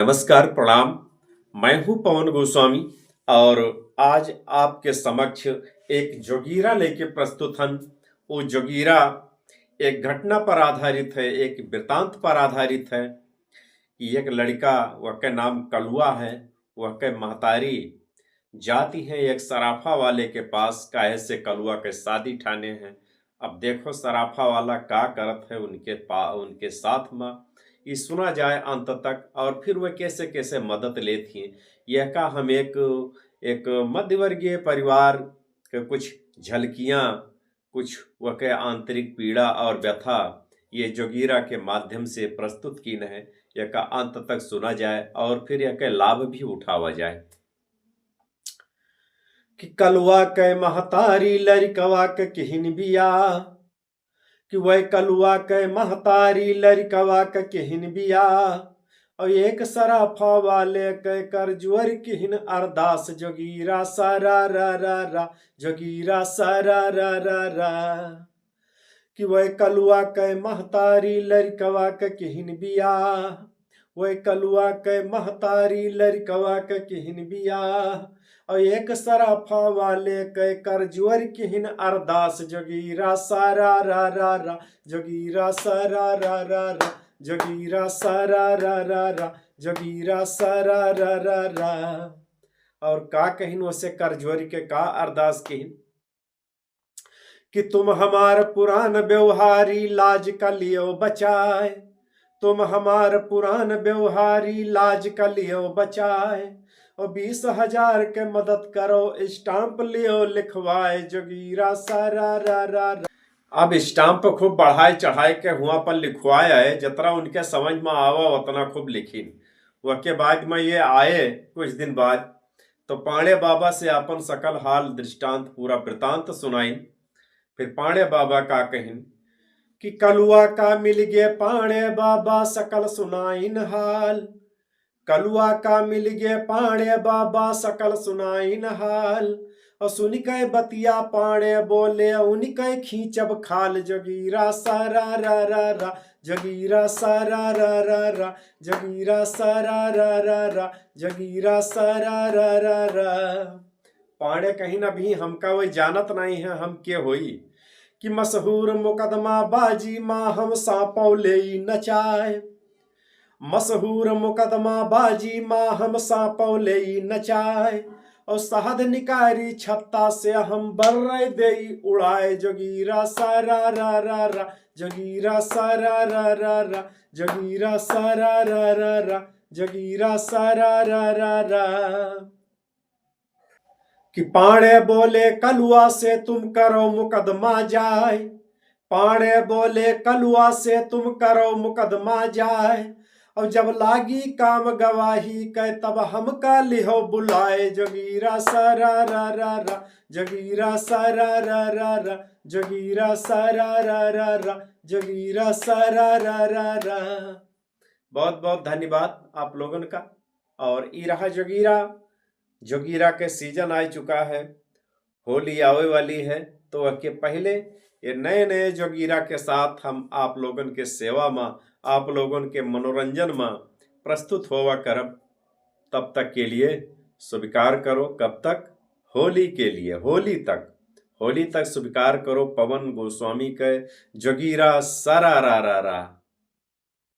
नमस्कार, प्रणाम। मैं हूं पवन गोस्वामी और आज आपके समक्ष एक जोगीरा लेके प्रस्तुत हन। वो जोगीरा एक घटना पर आधारित है, एक वृतांत पर आधारित है कि एक लड़का, वह के नाम कलुआ है, वह के महतारी जाती है एक सराफा वाले के पास काहे से कलुआ के शादी ठाने हैं। अब देखो सराफा वाला का करत है उनके साथ में, ये सुना जाए अंत तक और फिर वह कैसे कैसे मदद लेती हैं। यह का हम एक एक मध्यवर्गीय परिवार के कुछ झलकियां, कुछ वह के आंतरिक पीड़ा और व्यथा ये जोगीरा के माध्यम से प्रस्तुत की है। यह का अंत तक सुना जाए और फिर यह के लाभ भी उठावा जाए। कि कलुआ के महतारी लड़कवा के किहिन बिया, कि वह कलुआ के महतारी लड़कवा के किहिन बिया, और एक सराफा वाले के कर जुअर किहिन अरदास जोगीरा सारा रा रा रा, जोगीरा सारा रा रा रा। कि वह कलुआ के महतारी लड़कवा के किहिन बिया, वह कलुआ के महतारी लड़कवा के किहिन बिया, और एक सराफा वाले के कर जुअर किहिन अरदास जोगीरा सारा रा रा रा, जोगीरा सारा रा रा रा, जोगीरा सारा रा रा रा, जोगीरा सारा रा रा रा। और का कहिन उसे कर जुअर के का अरदास कहिन कि तुम हमार पुरान व्यवहारी लाज का लियो बचाए, तुम हमार पुरान व्यवहारी लाज का लियो बचाए, और 20,000 के मदद करो स्टाम्प लियो लिखवाए जोगीरा सारा रा रा रा। अब स्टाम्प खूब बढ़ाए चढ़ाए के हुआ पर लिखवाए है, जितना उनके समझ में आवा उतना खूब लिखीन। वह के बाद में ये आए कुछ दिन बाद तो पांडे बाबा से अपन सकल हाल दृष्टांत पूरा वृतांत सुनाई। फिर पांडे बाबा का कहिन कि कलुआ का मिल गए पांडे बाबा सकल सुनाइन हाल, कलुआ का मिल गए पांडे बाबा सकल सुनाइन हाल, और सुन के बतिया पांडे बोले उनके खींचब खाल जोगीरा सारा रा रा रा, जोगीरा सारा रा रा रा, जोगीरा सारा रा रा रा, जोगीरा सारा रा रा रा। पांडे कहीं ना भी हमका वही जानत नहीं है हम के होई, कि मशहूर मुकदमा बाजी माँ हम सांपौले नचाए, मशहूर मुकदमा बाजी माँ हम सांपौले नचाए, और शहद निकारी छत्ता से हम बर्रे दे उड़ाए जोगीरा सारा रा रा रा, जोगीरा सारा रा रा रा, जोगीरा सारा रा रा रा, जोगीरा सारा रा रा रा। कि पांडे बोले कलुआ से तुम करो मुकदमा जाए, पांडे बोले कलुआ से तुम करो मुकदमा जाए, और जब लागी काम गवाही के तब हमका लिहो बुलाए जोगीरा सारा रा रा रा, जोगीरा सारा रा रा रा, जोगीरा सारा रा रा रा, जोगीरा सारा रा रा रा। बहुत बहुत धन्यवाद आप लोगन का। और ई रहा जोगीरा, जोगीरा के सीजन आ चुका है, होली आवे वाली है, तो वह के पहले ये नए नए जोगीरा के साथ हम आप लोगन के सेवा में, आप लोगन के मनोरंजन में प्रस्तुत होवा करब। तब तक के लिए स्वीकार करो, कब तक? होली के लिए, होली तक, होली तक स्वीकार करो पवन गोस्वामी के जोगीरा सारा रा रा रा।